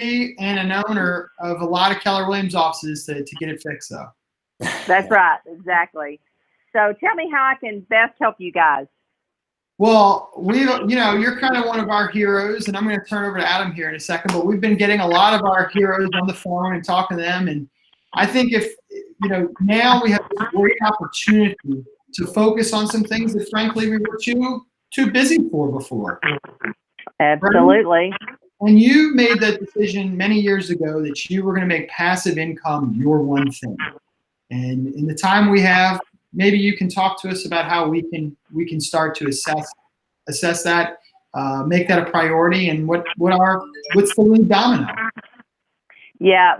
and an owner of a lot of Keller Williams offices to get it fixed, though. That's right, exactly. So tell me how I can best help you guys. Well, you're kind of one of our heroes, and I'm going to turn over to Adam here in a second, but we've been getting a lot of our heroes on the phone and talking to them. And I think now we have this great opportunity to focus on some things that frankly we were too busy for before. Absolutely. Right? And you made that decision many years ago that you were going to make passive income your one thing. And in the time we have, maybe you can talk to us about how we can start to assess that, make that a priority, and what's the lead domino? Yeah,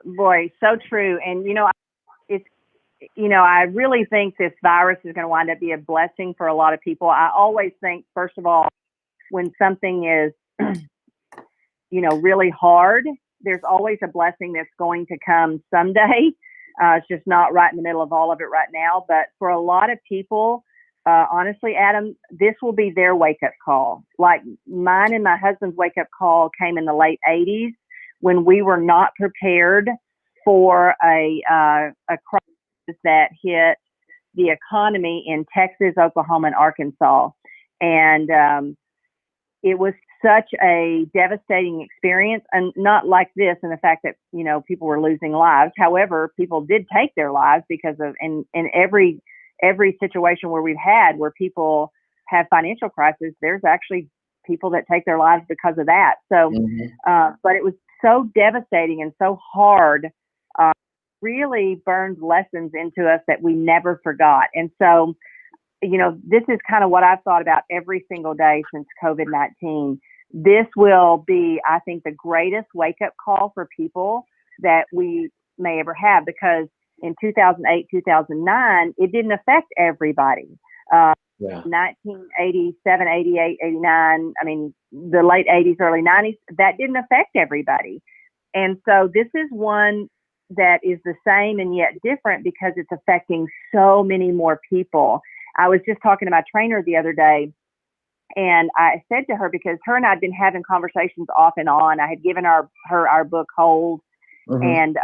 boy, so true. And I really think this virus is going to wind up being a blessing for a lot of people. I always think, first of all, when something is, really hard, there's always a blessing that's going to come someday. It's just not right in the middle of all of it right now. But for a lot of people, honestly, Adam, this will be their wake-up call. Like mine and my husband's wake-up call came in the late 80s when we were not prepared for a crisis that hit the economy in Texas, Oklahoma, and Arkansas. And it was such a devastating experience, and not like this in the fact that, people were losing lives. However, people did take their lives because of, in every situation where people have financial crisis, there's actually people that take their lives because of that. So, but it was so devastating and so hard, really burned lessons into us that we never forgot. And so, this is kind of what I've thought about every single day since COVID-19. This will be, I think, the greatest wake-up call for people that we may ever have, because in 2008, 2009, it didn't affect everybody. 1987, 88, 89, the late 80s, early 90s, that didn't affect everybody. And so this is one that is the same and yet different because it's affecting so many more people. I was just talking to my trainer the other day, and I said to her, because her and I had been having conversations off and on. I had given her our book Hold, and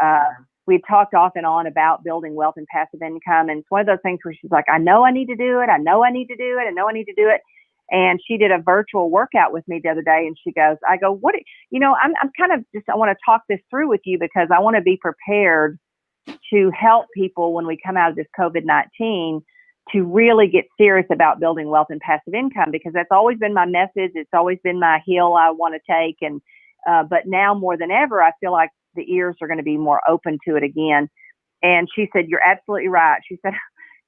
we had talked off and on about building wealth and passive income. And it's one of those things where she's like, I know I need to do it. I know I need to do it. I know I need to do it. And she did a virtual workout with me the other day, and she goes, I go, I'm kind of just, I want to talk this through with you because I want to be prepared to help people when we come out of this COVID-19 to really get serious about building wealth and passive income, because that's always been my message. It's always been my hill I want to take. And, but now more than ever, I feel like the ears are going to be more open to it again. And she said, you're absolutely right. She said,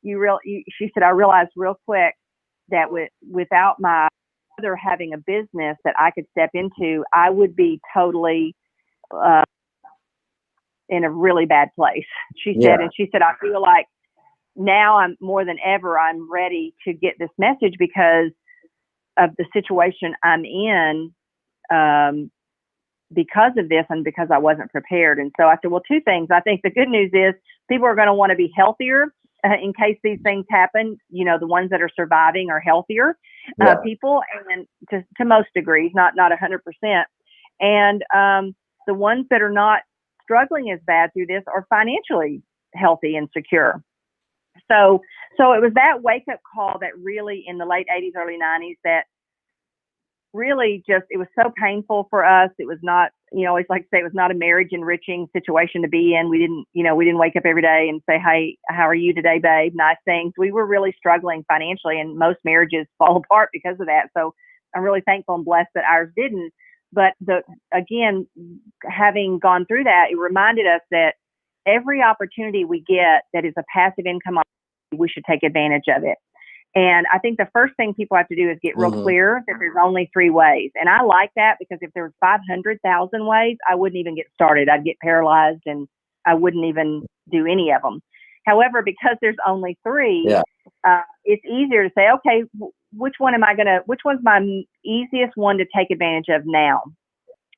she said, I realized real quick that without my mother having a business that I could step into, I would be totally, in a really bad place. She said, and she said, I feel like now I'm more than ever, I'm ready to get this message because of the situation I'm in, because of this and because I wasn't prepared. And so I said, well, two things. I think the good news is people are going to want to be healthier in case these things happen. The ones that are surviving are healthier people, and to most degrees, not 100%. And the ones that are not struggling as bad through this are financially healthy and secure. So it was that wake-up call that really in the late 80s, early 90s that really just, it was so painful for us. It was not, I always like to say it was not a marriage enriching situation to be in. We didn't wake up every day and say, hey, how are you today, babe? Nice things. We were really struggling financially, and most marriages fall apart because of that. So I'm really thankful and blessed that ours didn't. But again, having gone through that, it reminded us that every opportunity we get that is a passive income opportunity, we should take advantage of it. And I think the first thing people have to do is get real clear that there's only 3 ways. And I like that, because if there was 500,000 ways, I wouldn't even get started. I'd get paralyzed and I wouldn't even do any of them. However, because there's only 3, it's easier to say, okay, which one's my easiest one to take advantage of now?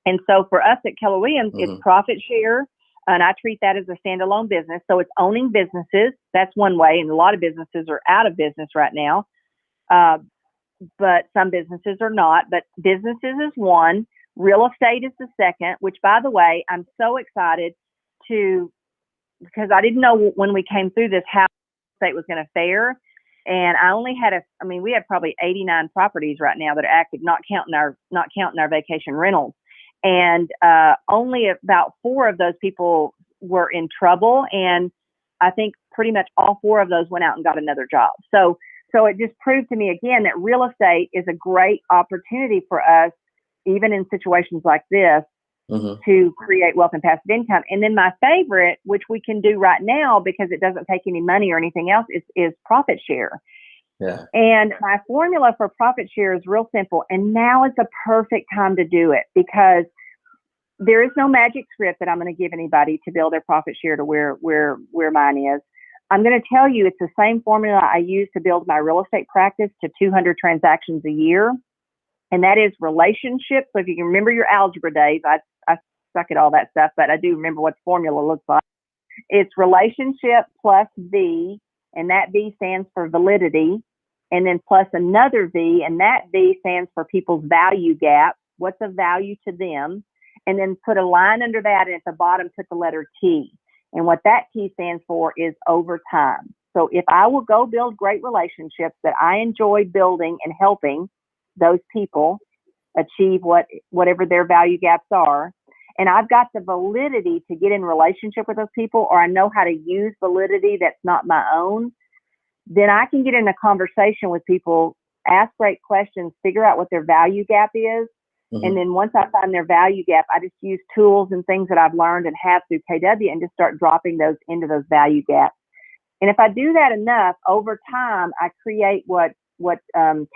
And so for us at Keller Williams, it's profit share. And I treat that as a standalone business. So it's owning businesses. That's one way. And a lot of businesses are out of business right now. But some businesses are not. But businesses is one. Real estate is the second, which, by the way, I'm so excited because I didn't know when we came through this how real estate was going to fare. And I only had we have probably 89 properties right now that are active, not counting our vacation rentals. And only about 4 of those people were in trouble. And I think pretty much all 4 of those went out and got another job. So it just proved to me again that real estate is a great opportunity for us, even in situations like this, to create wealth and passive income. And then my favorite, which we can do right now because it doesn't take any money or anything else, is profit share. Yeah. And my formula for profit share is real simple. And now is the perfect time to do it because there is no magic script that I'm going to give anybody to build their profit share to where mine is. I'm going to tell you it's the same formula I use to build my real estate practice to 200 transactions a year. And that is relationships. So if you can remember your algebra days, I suck at all that stuff, but I do remember what the formula looks like. It's relationship plus V, and that V stands for validity, and then plus another V, and that V stands for people's value gap. What's of value to them? And then put a line under that, and at the bottom put the letter T. And what that T stands for is over time. So if I will go build great relationships that I enjoy building and helping those people achieve whatever their value gaps are, and I've got the validity to get in relationship with those people, or I know how to use validity that's not my own, then I can get in a conversation with people, ask great questions, figure out what their value gap is. And then once I find their value gap, I just use tools and things that I've learned and have through KW and just start dropping those into those value gaps. And if I do that enough, over time, I create what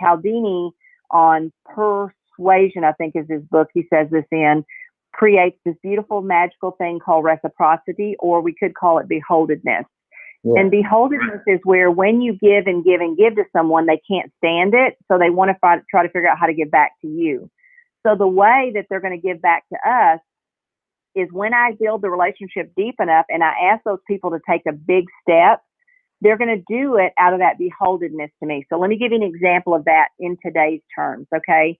Cialdini on Persuasion, I think is his book, he says this in, creates this beautiful magical thing called reciprocity, or we could call it beholdedness. Yeah. And beholdedness is where when you give and give and give to someone, they can't stand it. So they want to try to figure out how to give back to you. So the way that they're going to give back to us is when I build the relationship deep enough and I ask those people to take a big step, they're going to do it out of that beholdedness to me. So let me give you an example of that in today's terms, okay?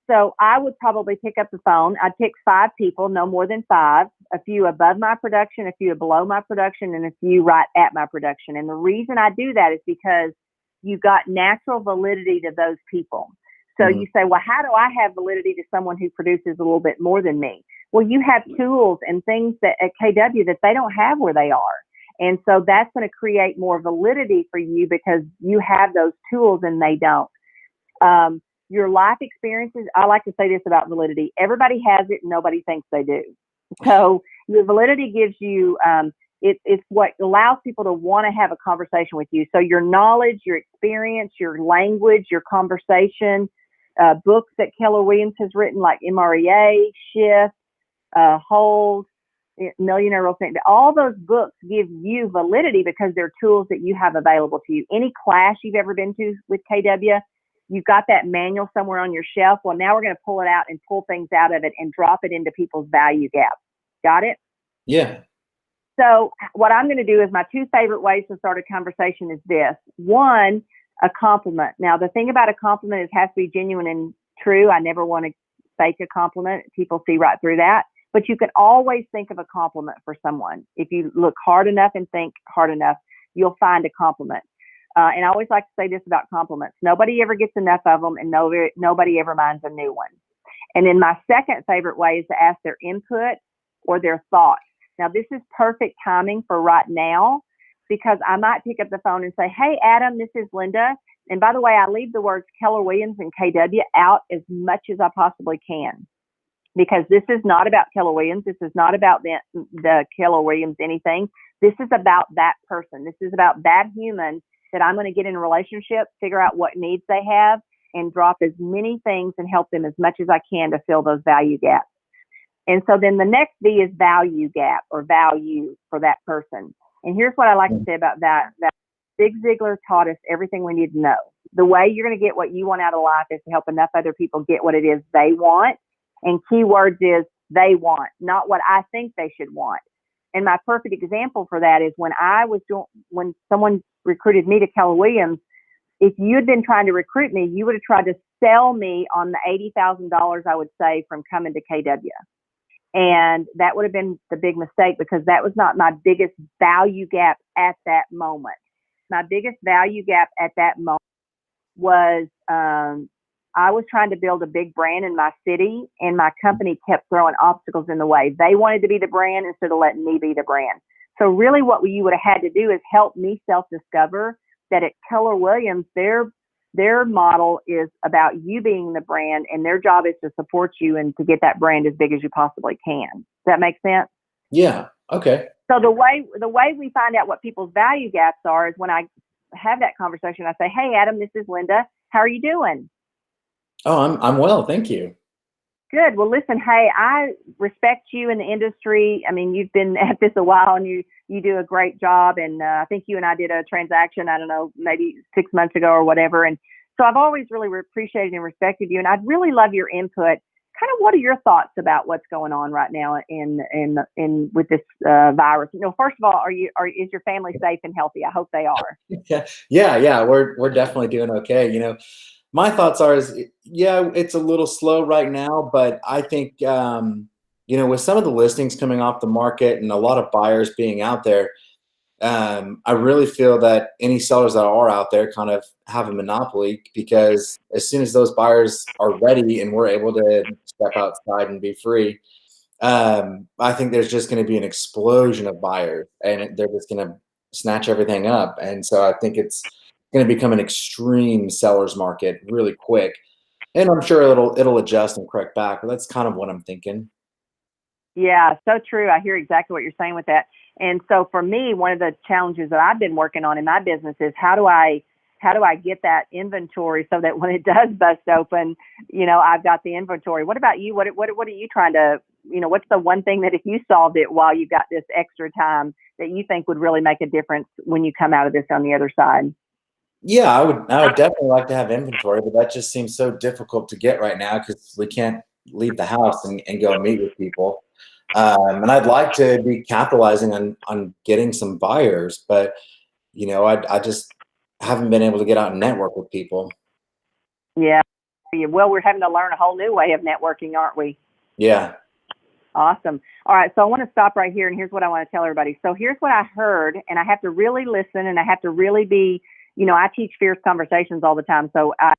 So I would probably pick up the phone. I'd pick 5 people, no more than 5, a few above my production, a few below my production, and a few right at my production. And the reason I do that is because you got natural validity to those people. So you say, well, how do I have validity to someone who produces a little bit more than me? Well, you have tools and things that at KW that they don't have where they are. And so that's going to create more validity for you because you have those tools and they don't. Your life experiences, I like to say this about validity. Everybody has it and nobody thinks they do. So your validity gives you, it's what allows people to want to have a conversation with you. So your knowledge, your experience, your language, your conversation, books that Keller Williams has written like MREA, Shift, Hold, Millionaire Real Estate. All those books give you validity because they're tools that you have available to you. Any class you've ever been to with KW, you've got that manual somewhere on your shelf. Well, now we're going to pull it out and pull things out of it and drop it into people's value gaps. Got it? Yeah. So what I'm going to do is my 2 favorite ways to start a conversation is this. 1, a compliment. Now, the thing about a compliment is it has to be genuine and true. I never want to fake a compliment. People see right through that. But you can always think of a compliment for someone. If you look hard enough and think hard enough, you'll find a compliment. And I always like to say this about compliments. Nobody ever gets enough of them, and nobody ever minds a new one. And then my second favorite way is to ask their input or their thoughts. Now, this is perfect timing for right now because I might pick up the phone and say, hey, Adam, this is Linda. And by the way, I leave the words Keller Williams and KW out as much as I possibly can because this is not about Keller Williams. This is not about the Keller Williams anything. This is about that person. This is about that human that I'm going to get in a relationship, figure out what needs they have, and drop as many things and help them as much as I can to fill those value gaps. And so then the next V is value gap or value for that person. And here's what I like to say about that. Zig Ziglar taught us everything we need to know. The way you're going to get what you want out of life is to help enough other people get what it is they want. And keywords is they want, not what I think they should want. And my perfect example for that is when someone recruited me to Keller Williams, if you had been trying to recruit me, you would have tried to sell me on the $80,000 I would save from coming to KW. And that would have been the big mistake, because that was not my biggest value gap at that moment. My biggest value gap at that moment was I was trying to build a big brand in my city, and my company kept throwing obstacles in the way. They wanted to be the brand instead of letting me be the brand. So really what you would have had to do is help me self-discover that at Keller Williams, their model is about you being the brand, and their job is to support you and to get that brand as big as you possibly can. Does that make sense? Yeah. Okay. So the way we find out what people's value gaps are is when I have that conversation. I say, "Hey, Adam, this is Linda. How are you doing?" Oh, I'm well, thank you. Good. Well, listen, hey, I respect you in the industry. I mean, you've been at this a while, and you do a great job. And I think you and I did a transaction, I don't know, maybe 6 months ago or whatever. And so I've always really appreciated and respected you. And I'd really love your input. Kind of, what are your thoughts about what's going on right now in with this virus? You know, first of all, is your family safe and healthy? I hope they are. Yeah. We're definitely doing okay. You know, my thoughts are it's a little slow right now, but I think you know, with some of the listings coming off the market and a lot of buyers being out there, I really feel that any sellers that are out there kind of have a monopoly, because as soon as those buyers are ready and we're able to step outside and be free, I think there's just going to be an explosion of buyers, and they're just going to snatch everything up. And so I think it's going to become an extreme seller's market really quick. And I'm sure it'll adjust and correct back, but that's kind of what I'm thinking. Yeah, so true. I hear exactly what you're saying with that. And so for me, one of the challenges that I've been working on in my business is how do I get that inventory so that when it does bust open, you know, I've got the inventory. What about you? What are you trying to, you know, what's the one thing that if you solved it while you got this extra time that you think would really make a difference when you come out of this on the other side? Yeah, I would definitely like to have inventory, but that just seems so difficult to get right now because we can't leave the house and go meet with people. And I'd like to be capitalizing on getting some buyers, but you know, I just haven't been able to get out and network with people. Yeah. Well, we're having to learn a whole new way of networking, aren't we? Yeah. Awesome. All right. So I want to stop right here, and here's what I want to tell everybody. So here's what I heard, and I have to really listen, and I have to really be, you know, I teach fierce conversations all the time. So I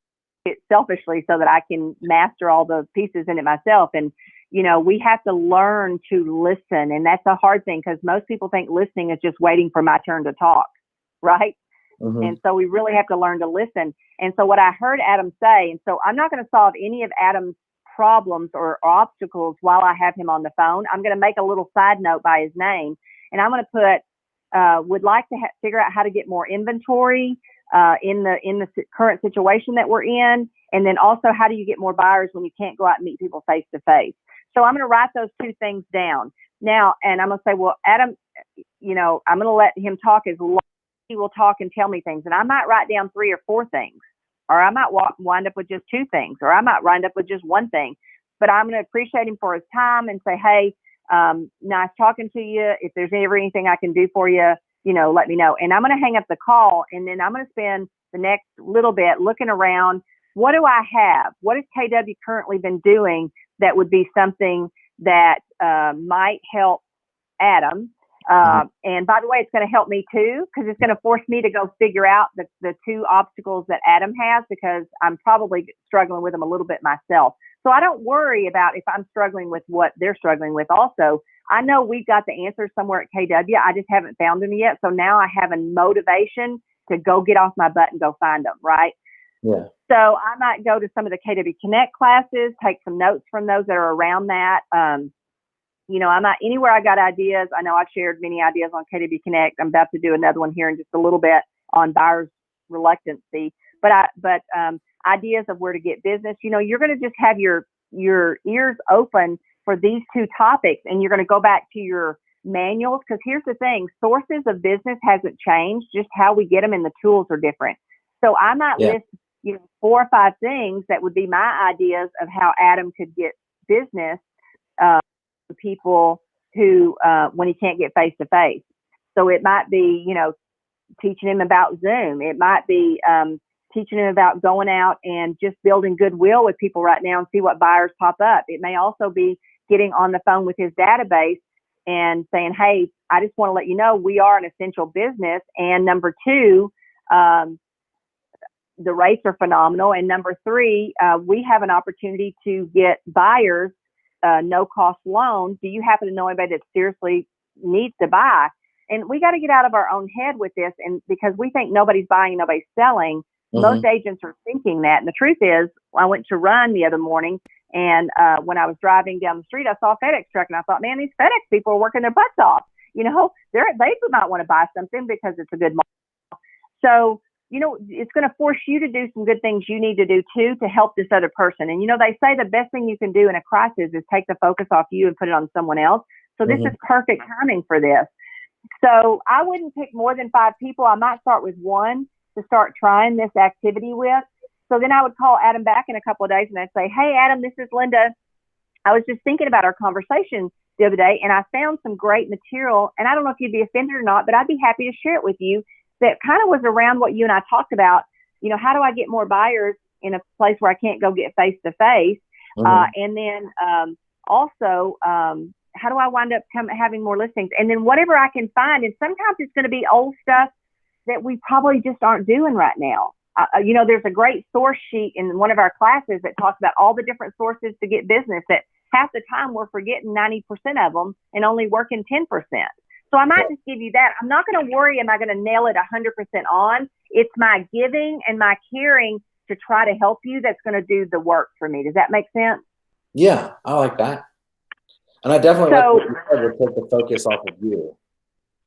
do it selfishly so that I can master all the pieces in it myself. And, you know, we have to learn to listen. And that's a hard thing, because most people think listening is just waiting for my turn to talk. Right. Mm-hmm. And so we really have to learn to listen. And so what I heard Adam say, and so I'm not going to solve any of Adam's problems or obstacles while I have him on the phone. I'm going to make a little side note by his name, and I'm going to put, would like to figure out how to get more inventory in the current situation that we're in. And then also, how do you get more buyers when you can't go out and meet people face to face? So I'm going to write those two things down now. And I'm going to say, well, Adam, you know, I'm going to let him talk as long as he will talk and tell me things. And I might write down 3 or 4 things, or I might wind up with just 2 things, or I might wind up with just 1 thing. But I'm going to appreciate him for his time and say, hey, nice talking to you. If there's ever anything I can do for you, you know, let me know. And I'm going to hang up the call, and then I'm going to spend the next little bit looking around. What do I have? What has KW currently been doing that would be something that might help Adam? And by the way, it's going to help me too, because it's going to force me to go figure out the 2 obstacles that Adam has, because I'm probably struggling with them a little bit myself. So I don't worry about if I'm struggling with what they're struggling with. Also, I know we've got the answers somewhere at KW. I just haven't found them yet. So now I have a motivation to go get off my butt and go find them. Right. Yeah. So I might go to some of the KW Connect classes, take some notes from those that are around that. You know, I'm not anywhere I got ideas. I know I've shared many ideas on KW Connect. I'm about to do another one here in just a little bit on buyers' reluctancy. But ideas of where to get business. You know, you're going to just have your ears open for these 2 topics, and you're going to go back to your manuals, because here's the thing: sources of business hasn't changed. Just how we get them and the tools are different. So I might list, you know, 4 or 5 things that would be my ideas of how Adam could get business. People who when he can't get face to face. So it might be, you know, teaching him about Zoom. It might be teaching him about going out and just building goodwill with people right now and see what buyers pop up. It may also be getting on the phone with his database and saying, hey, I just want to let you know we are an essential business. And number two, the rates are phenomenal. And number three, we have an opportunity to get buyers no cost loans. Do you happen to know anybody that seriously needs to buy? And we got to get out of our own head with this. And because we think nobody's buying, nobody's selling, most agents are thinking that. And the truth is, I went to run the other morning, and when I was driving down the street, I saw a FedEx truck, and I thought, man, these FedEx people are working their butts off. You know, they might want to buy something because it's a good model. So, you know, it's going to force you to do some good things you need to do too to help this other person. And, you know, they say the best thing you can do in a crisis is take the focus off you and put it on someone else. So this is perfect timing for this. So I wouldn't pick more than 5 people. I might start with 1 to start trying this activity with. So then I would call Adam back in a couple of days and I'd say, hey, Adam, this is Linda. I was just thinking about our conversation the other day and I found some great material. And I don't know if you'd be offended or not, but I'd be happy to share it with you. That kind of was around what you and I talked about. You know, how do I get more buyers in a place where I can't go get face to face? And then also, how do I wind up having more listings? And then whatever I can find. And sometimes it's going to be old stuff that we probably just aren't doing right now. You know, there's a great source sheet in one of our classes that talks about all the different sources to get business that half the time we're forgetting 90% of them and only working 10%. So I might just give you that. I'm not going to worry, am I going to nail it 100% on? It's my giving and my caring to try to help you that's going to do the work for me. Does that make sense? Yeah, I like that. And I definitely like what you said, to take the focus off of you.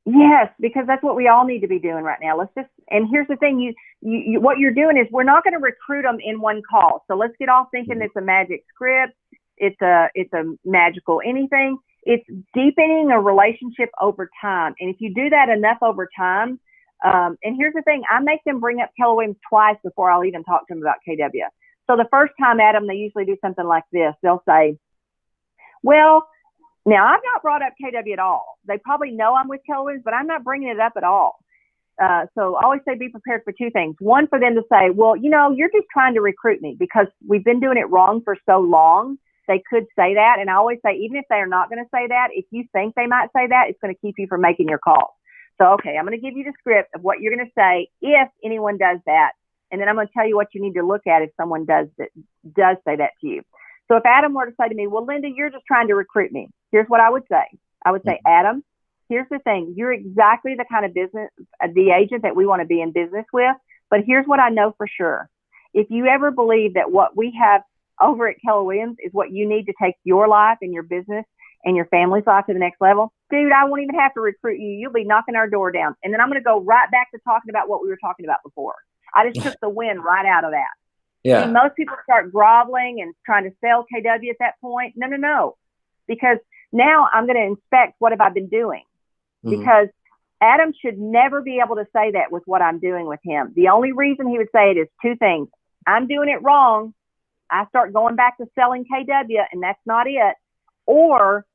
Yes, because that's what we all need to be doing right now. And here's the thing, you what you're doing is we're not going to recruit them in one call. So let's get off thinking it's a magic script. It's a magical anything. It's deepening a relationship over time. And if you do that enough over time, and here's the thing, I make them bring up Keller Williams twice before I'll even talk to them about KW. So the first time, Adam, they usually do something like this. They'll say, well, now I've not brought up KW at all. They probably know I'm with Keller Williams, but I'm not bringing it up at all. So I always say be prepared for 2 things. One, for them to say, well, you know, you're just trying to recruit me because we've been doing it wrong for so long. They could say that. And I always say, even if they are not going to say that, if you think they might say that, it's going to keep you from making your calls. So, okay, I'm going to give you the script of what you're going to say if anyone does that. And then I'm going to tell you what you need to look at if someone does say that to you. So if Adam were to say to me, well, Linda, you're just trying to recruit me. Here's what I would say. I would say, Adam, here's the thing. You're exactly the kind of business, the agent that we want to be in business with. But here's what I know for sure. If you ever believe that what we have over at Keller Williams is what you need to take your life and your business and your family's life to the next level, dude, I won't even have to recruit you. You'll be knocking our door down. And then I'm going to go right back to talking about what we were talking about before. I just took the wind right out of that. Yeah. See, most people start groveling and trying to sell KW at that point. No. Because now I'm going to inspect what have I been doing. Because Adam should never be able to say that with what I'm doing with him. The only reason he would say it is 2 things. I'm doing it wrong. I start going back to selling KW and that's not it. Or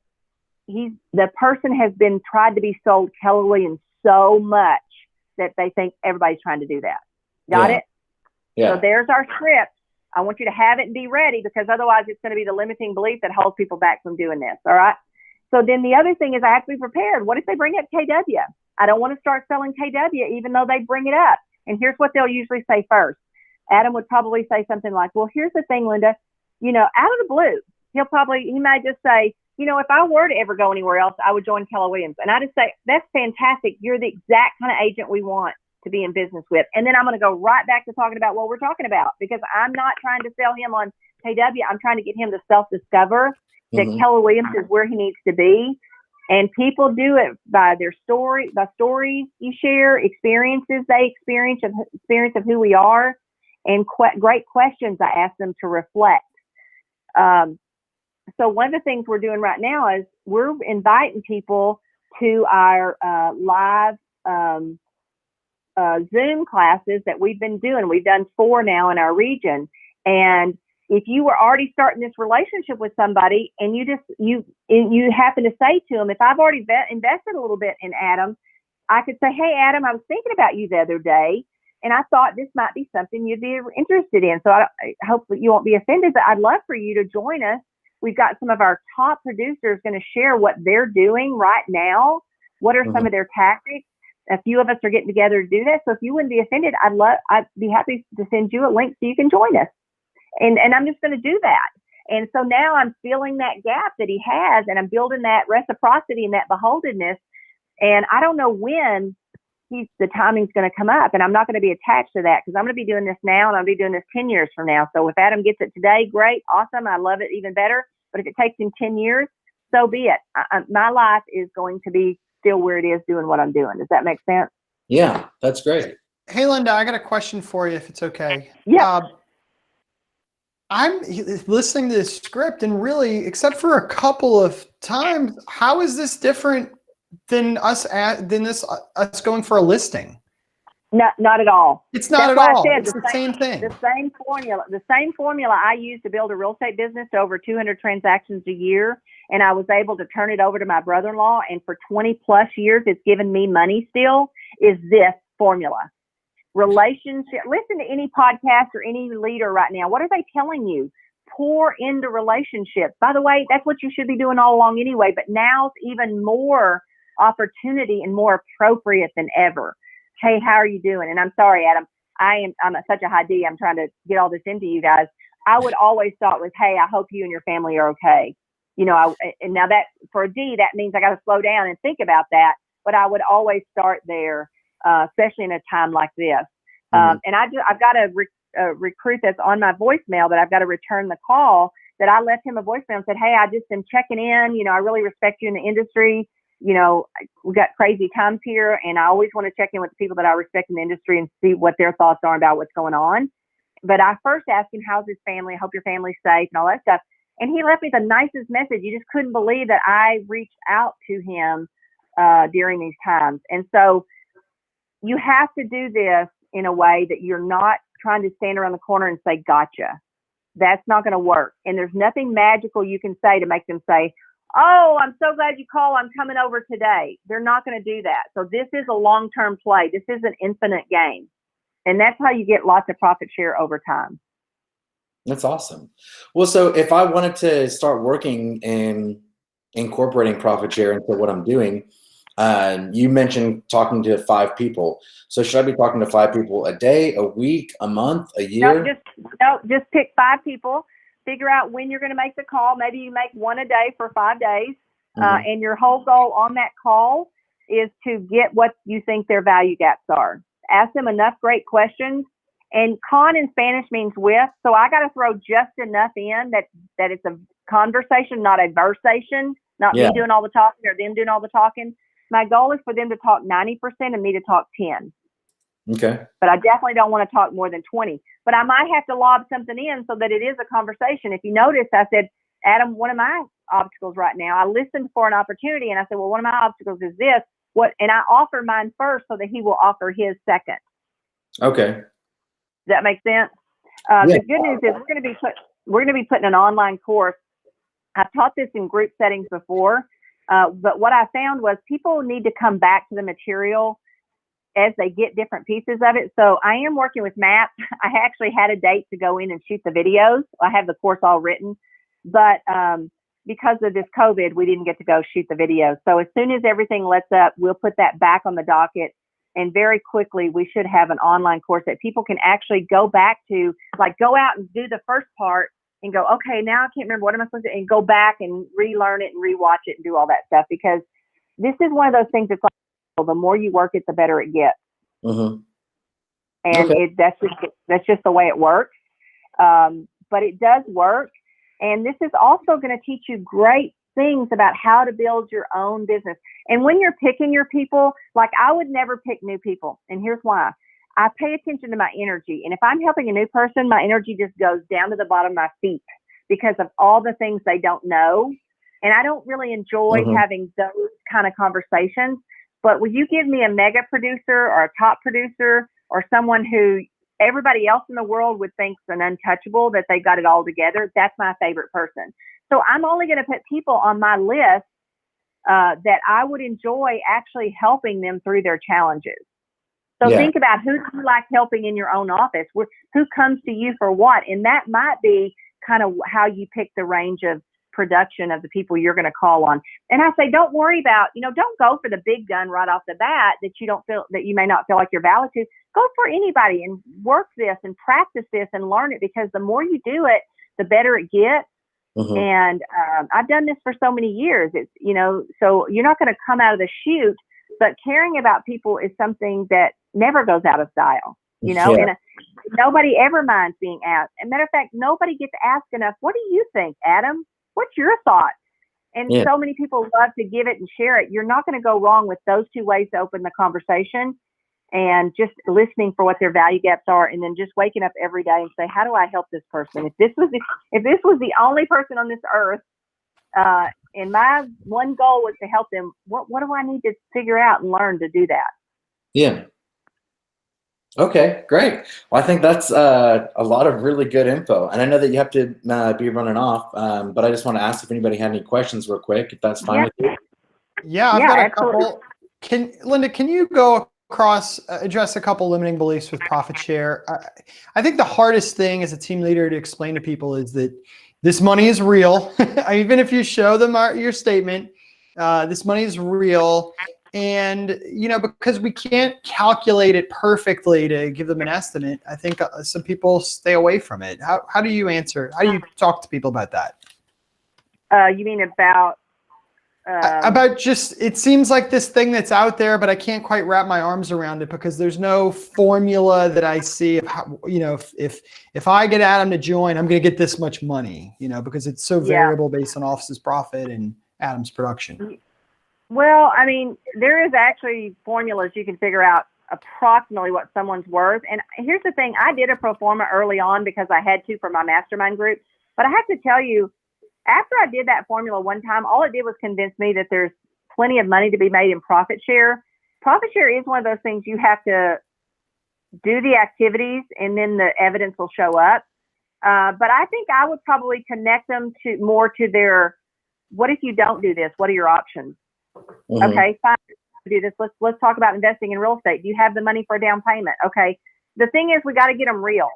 the person has been tried to be sold Keller Williams so much that they think everybody's trying to do that. Got it? Yeah. So there's our script. I want you to have it and be ready because otherwise it's going to be the limiting belief that holds people back from doing this. All right. So then the other thing is I have to be prepared. What if they bring up KW? I don't want to start selling KW even though they bring it up. And here's what they'll usually say first. Adam would probably say something like, well, here's the thing, Linda, you know, out of the blue, he might just say, you know, if I were to ever go anywhere else, I would join Keller Williams. And I just say, that's fantastic. You're the exact kind of agent we want to be in business with. And then I'm going to go right back to talking about what we're talking about because I'm not trying to sell him on KW. I'm trying to get him to self-discover that Keller Williams is where he needs to be. And people do it by their story, by stories you share, experiences they experience of who we are, and great questions I ask them to reflect. So one of the things we're doing right now is we're inviting people to our live Zoom classes that we've been doing. We've done 4 now in our region. And if you were already starting this relationship with somebody and you happen to say to them, if I've already invested a little bit in Adam, I could say, hey, Adam, I was thinking about you the other day. And I thought this might be something you'd be interested in. So I hope that you won't be offended, but I'd love for you to join us. We've got some of our top producers going to share what they're doing right now. What are some of their tactics? A few of us are getting together to do that. So if you wouldn't be offended, I'd be happy to send you a link so you can join us. And I'm just going to do that. And so now I'm filling that gap that he has, and I'm building that reciprocity and that beholdenness. And I don't know when the timing's going to come up, and I'm not going to be attached to that because I'm going to be doing this now, and I'll be doing this 10 years from now. So if Adam gets it today, great, awesome. I love it even better. But if it takes him 10 years, so be it. My life is going to be still where it is doing what I'm doing. Does that make sense? Yeah, that's great. Hey, Linda, I got a question for you if it's okay. Yeah. I'm listening to this script, and really, except for a couple of times, how is this different than us going for a listing? Not at all. It's not at all. It's the same thing. The same formula I use to build a real estate business to over 200 transactions a year, and I was able to turn it over to my brother-in-law, and for 20 plus years, it's given me money still, is this formula. Relationship. Listen to any podcast or any leader right now. What are they telling you? Pour into relationships. By the way, that's what you should be doing all along anyway, but now's even more opportunity and more appropriate than ever. Hey, how are you doing? And I'm sorry, Adam, I'm at such a high D. I'm trying to get all this into you guys. I would always start with, hey, I hope you and your family are okay. And now that for a D, that means I got to slow down and think about that. But I would always start there, especially in a time like this. And I've got a recruit that's on my voicemail that I've got to return the call, that I left him a voicemail and said, hey, I just am checking in. I really respect you in the industry. We've got crazy times here, and I always want to check in with the people that I respect in the industry and see what their thoughts are about what's going on. But I first asked him, how's his family? I hope your family's safe and all that stuff. And he left me the nicest message. You just couldn't believe that I reached out to him during these times. And so you have to do this in a way that you're not trying to stand around the corner and say, gotcha. That's not going to work. And there's nothing magical you can say to make them say, oh, I'm so glad you called. I'm coming over today. They're not going to do that. So this is a long-term play. This is an infinite game. And that's how you get lots of profit share over time. That's awesome. Well, so if I wanted to start working and incorporating profit share into what I'm doing, you mentioned talking to 5 people. So should I be talking to 5 people a day, a week, a month, a year? Just pick 5 people. Figure out when you're going to make the call. Maybe you make one a day for 5 days. And your whole goal on that call is to get what you think their value gaps are. Ask them enough great questions. And con in Spanish means with. So I got to throw just enough in that it's a conversation, not a versation, not me doing all the talking or them doing all the talking. My goal is for them to talk 90% and me to talk 10. Okay. But I definitely don't want to talk more than 20. But I might have to lob something in so that it is a conversation. If you notice, I said, Adam, one of my obstacles right now, I listened for an opportunity and I said, well, one of my obstacles is this. And I offer mine first so that he will offer his second. Okay. Does that make sense? The good news is we're going to be putting an online course. I've taught this in group settings before, but what I found was people need to come back to the material as they get different pieces of it. So I am working with Matt. I actually had a date to go in and shoot the videos. I have the course all written, but because of this COVID, we didn't get to go shoot the videos. So as soon as everything lets up, we'll put that back on the docket. And very quickly, we should have an online course that people can actually go back to, like go out and do the first part and go, okay, now I can't remember what am I supposed to do, and go back and relearn it and rewatch it and do all that stuff. Because this is one of those things that's like, the more you work it, the better it gets. And that's just the way it works. But it does work. And this is also going to teach you great things about how to build your own business. And when you're picking your people, like I would never pick new people. And here's why. I pay attention to my energy. And if I'm helping a new person, my energy just goes down to the bottom of my feet because of all the things they don't know. And I don't really enjoy having those kind of conversations. But when you give me a mega producer or a top producer or someone who everybody else in the world would think is an untouchable, that they got it all together, that's my favorite person. So I'm only going to put people on my list that I would enjoy actually helping them through their challenges. So Yeah. think about who do you like helping in your own office? Who comes to you for what? And that might be kind of how you pick the range of production of the people you're going to call on. And I say, don't worry about, don't go for the big gun right off the bat that you may not feel like you're valid to. Go for anybody and work this and practice this and learn it, because the more you do it, the better it gets. Mm-hmm. And I've done this for so many years. It's, so you're not going to come out of the chute, but caring about people is something that never goes out of style, Yeah. and nobody ever minds being asked. As a matter of fact, nobody gets asked enough. What do you think, Adam? What's your thought? And so many people love to give it and share it. You're not going to go wrong with those two ways to open the conversation, and just listening for what their value gaps are, and then just waking up every day and say, how do I help this person? If this was the only person on this earth, and my one goal was to help them, what do I need to figure out and learn to do that? Yeah. Okay, great. Well, I think that's a lot of really good info. And I know that you have to be running off, but I just want to ask if anybody had any questions real quick, if that's fine with you. Yeah, I've got a absolutely. couple. Linda, can you go across, address a couple limiting beliefs with profit share? I think the hardest thing as a team leader to explain to people is that this money is real. Even if you show them your statement, this money is real. And, because we can't calculate it perfectly to give them an estimate, I think some people stay away from it. How do you answer? How do you talk to people about that? You mean about just, it seems like this thing that's out there, but I can't quite wrap my arms around it because there's no formula that I see of how, if I get Adam to join, I'm going to get this much money, because it's so variable based on office's profit and Adam's production. Well, I mean, there is actually formulas you can figure out approximately what someone's worth. And here's the thing. I did a pro forma early on because I had to for my mastermind group. But I have to tell you, after I did that formula one time, all it did was convince me that there's plenty of money to be made in profit share. Profit share is one of those things you have to do the activities and then the evidence will show up. But I think I would probably connect them more to their, what if you don't do this? What are your options? Mm-hmm. Okay, fine. Do this. Let's talk about investing in real estate. Do you have the money for a down payment? Okay. The thing is, we got to get them real.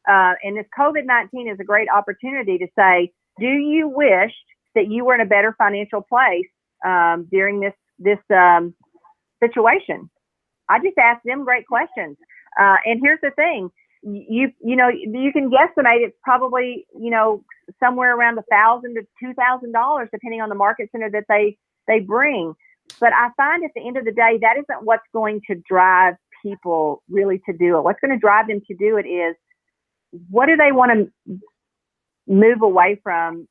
And this COVID-19 is a great opportunity to say, do you wish that you were in a better financial place during this situation? I just asked them great questions. And here's the thing: you can guesstimate it's probably somewhere around $1,000 to $2,000 depending on the market center that they bring. But I find at the end of the day, that isn't what's going to drive people really to do it. What's going to drive them to do it is, what do they want to move away from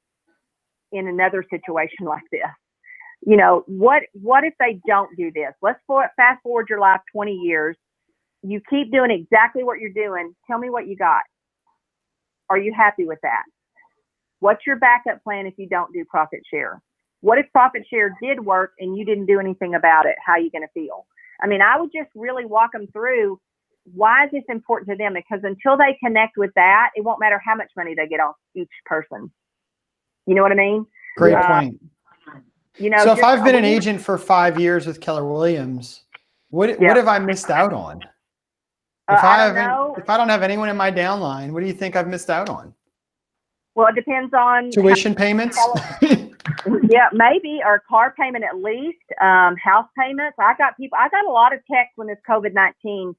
in another situation like this? What if they don't do this? Let's fast forward your life 20 years. You keep doing exactly what you're doing. Tell me what you got. Are you happy with that? What's your backup plan if you don't do profit share? What if profit share did work and you didn't do anything about it? How are you going to feel? I mean, I would just really walk them through, why is this important to them? Because until they connect with that, it won't matter how much money they get off each person. You know what I mean? Great point. So if I've been an agent for 5 years with Keller Williams, what have I missed out on? If I don't have anyone in my downline, what do you think I've missed out on? Well, it depends on tuition payments. Yeah, maybe, or car payment at least, house payments. I got a lot of texts when this COVID-19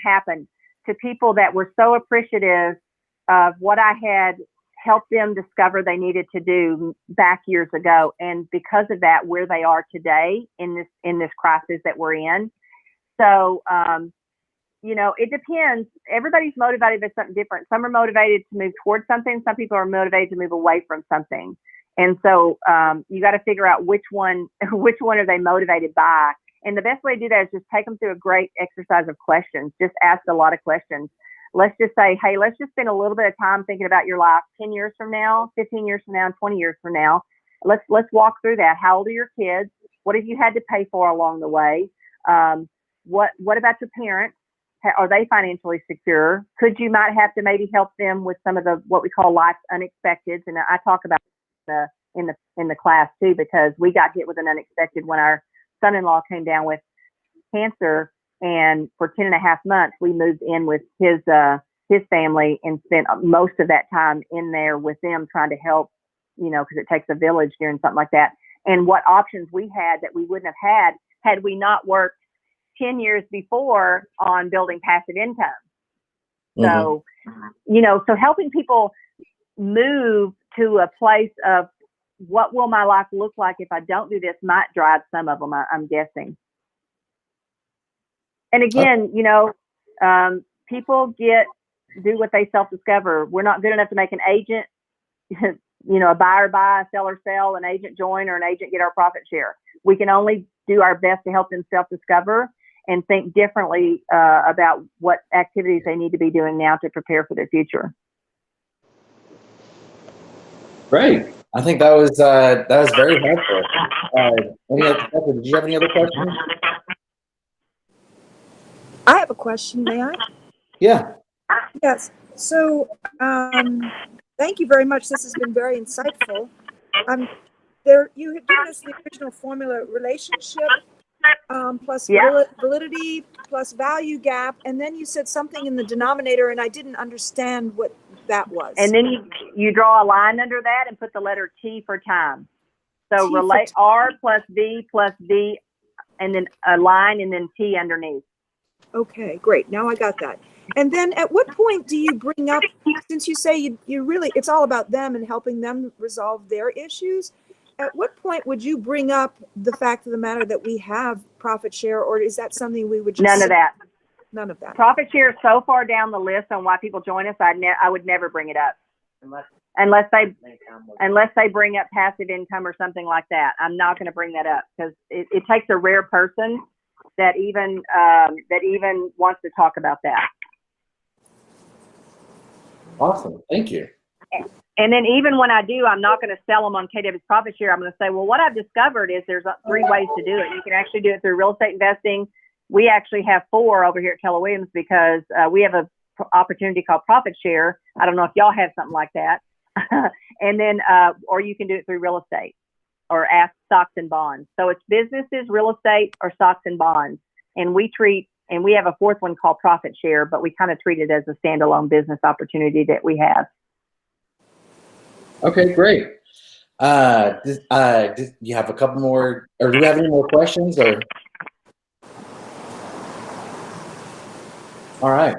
happened to people that were so appreciative of what I had helped them discover they needed to do back years ago, and because of that, where they are today in this crisis that we're in. So, it depends. Everybody's motivated by something different. Some are motivated to move towards something. Some people are motivated to move away from something. And so you got to figure out which one are they motivated by. And the best way to do that is just take them through a great exercise of questions. Just ask a lot of questions. Let's just say, hey, let's just spend a little bit of time thinking about your life 10 years from now, 15 years from now, and 20 years from now. Let's walk through that. How old are your kids? What have you had to pay for along the way? What about your parents? Are they financially secure? You might have to maybe help them with some of the what we call life's unexpecteds, and I talk about in the class too, because we got hit with an unexpected when our son-in-law came down with cancer And for 10 and a half months, we moved in with his family and spent most of that time in there with them trying to help, because it takes a village doing something like that. And what options we had that we wouldn't have had we not worked 10 years before on building passive income. So, so helping people move to a place of what will my life look like if I don't do this might drive some of them, I'm guessing. And again, people do what they self-discover. We're not good enough to make an agent, a buyer buy, a seller sell, an agent join, or an agent get our profit share. We can only do our best to help them self-discover and think differently about what activities they need to be doing now to prepare for their future. Great. I think that was very helpful. Did you have any other questions? I have a question, may I? Yeah. Yes. So, thank you very much. This has been very insightful. You had given us the original formula: relationship plus validity plus value gap, and then you said something in the denominator, and I didn't understand what that was. And then you draw a line under that and put the letter T for time. So relate R plus V, and then a line, and then T underneath. Okay, great. Now I got that. And then at what point do you bring up, since you say you really, it's all about them and helping them resolve their issues, at what point would you bring up the fact of the matter that we have profit share, or is that something we would just... None of that. None of that. Profit share is so far down the list on why people join us, I would never bring it up. Unless they bring up passive income or something like that. I'm not going to bring that up because it takes a rare person that even wants to talk about that. Awesome. Thank you. And then even when I do, I'm not going to sell them on KW's profit share. I'm going to say, well, what I've discovered is there's 3 ways to do it. You can actually do it through real estate investing. We actually have 4 over here at Keller Williams because we have a opportunity called profit share. I don't know if y'all have something like that. And then, or you can do it through real estate or ask stocks and bonds. So it's businesses, real estate, or stocks and bonds. And we have a 4th one called profit share, but we kind of treat it as a standalone business opportunity that we have. Okay, great. Do you have a couple more, or do we have any more questions? Or all right.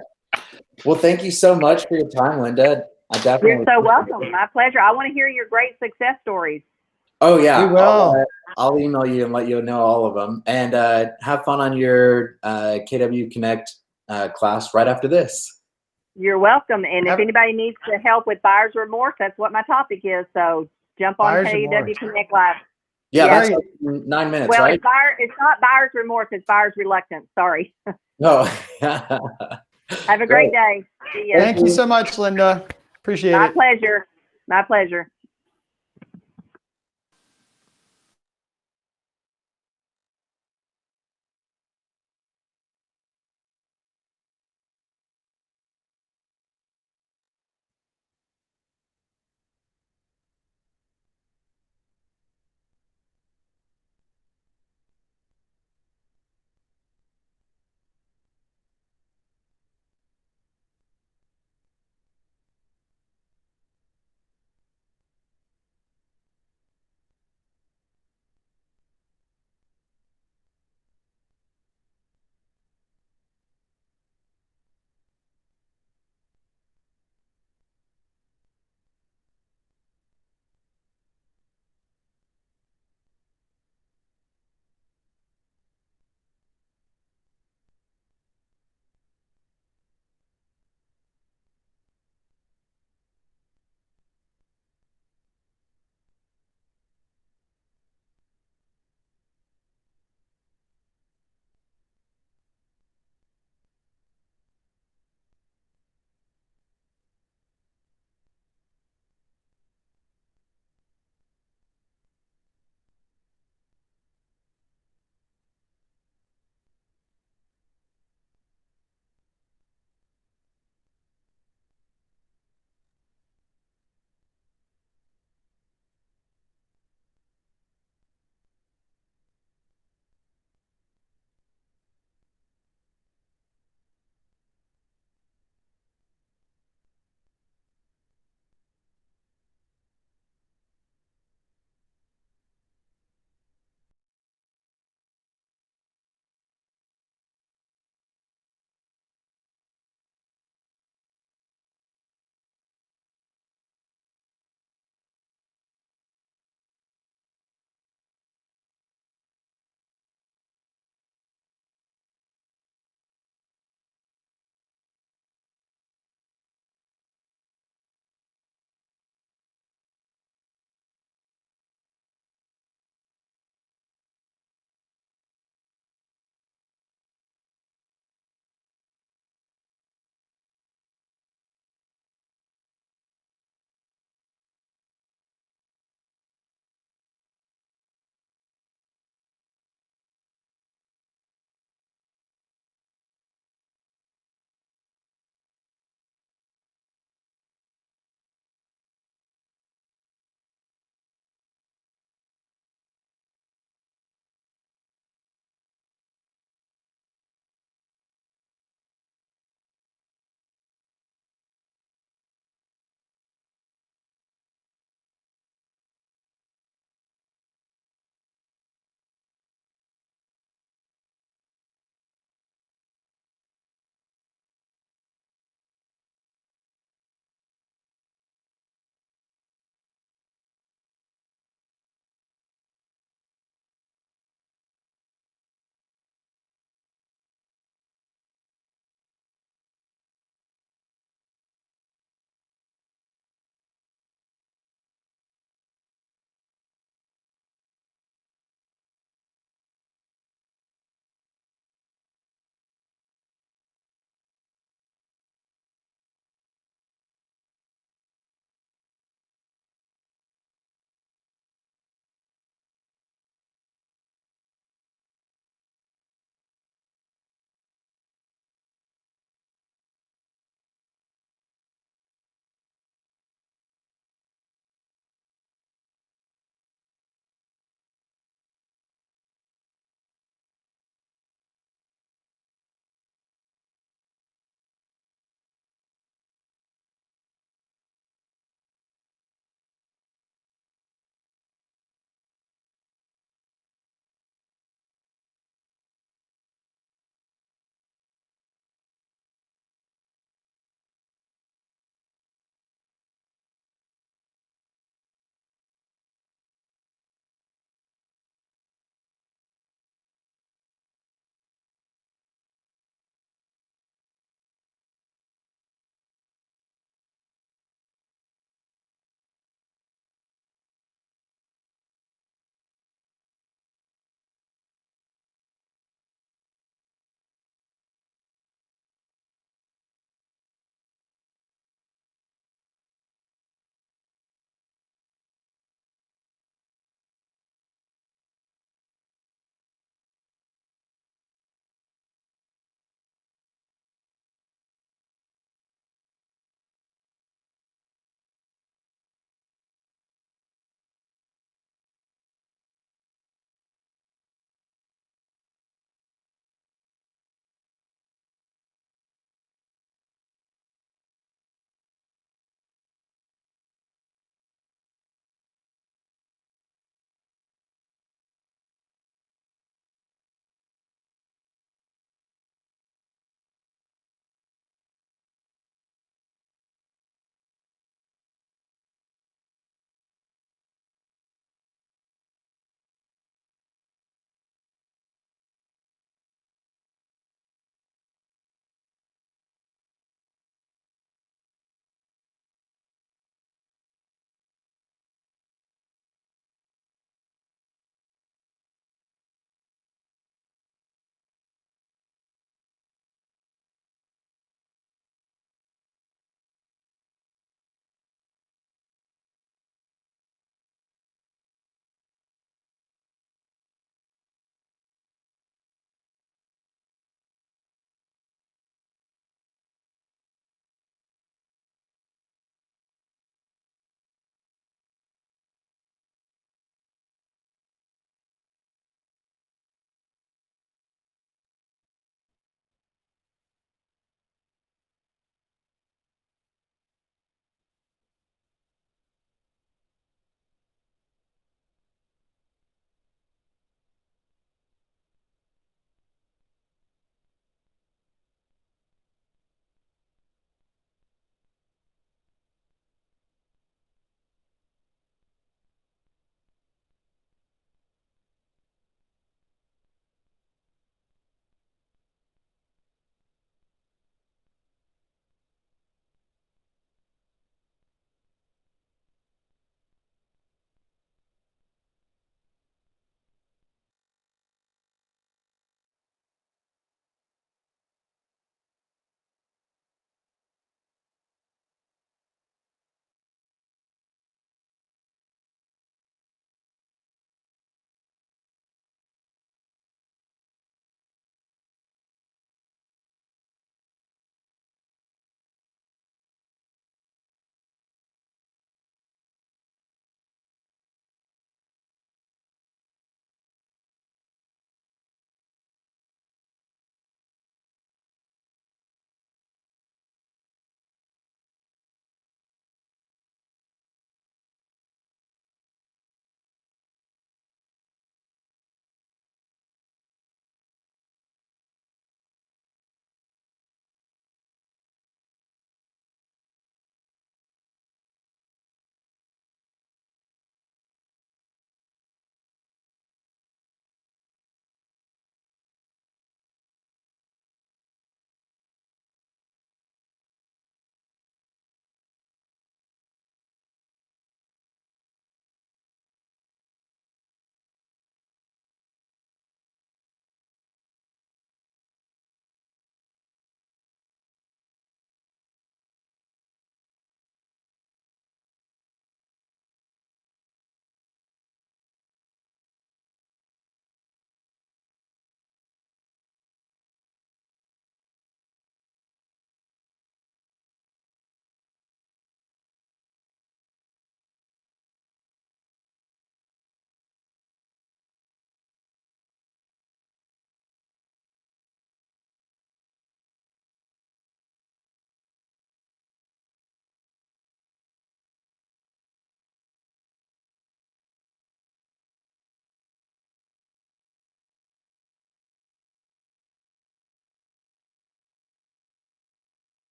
Well, thank you so much for your time, Linda. You're so welcome. My pleasure. I want to hear your great success stories. Oh yeah, we will. I'll email you and let you know all of them. And have fun on your KW Connect class right after this. You're welcome. And if anybody needs to help with buyer's remorse, that's what my topic is. So jump on KW Connect Live. Yeah, that's like 9 minutes, well, right? It's not buyer's remorse, it's buyer's reluctance. Sorry. No. Have a great day. See ya. Thank you so much, Linda. Appreciate it. My pleasure. My pleasure.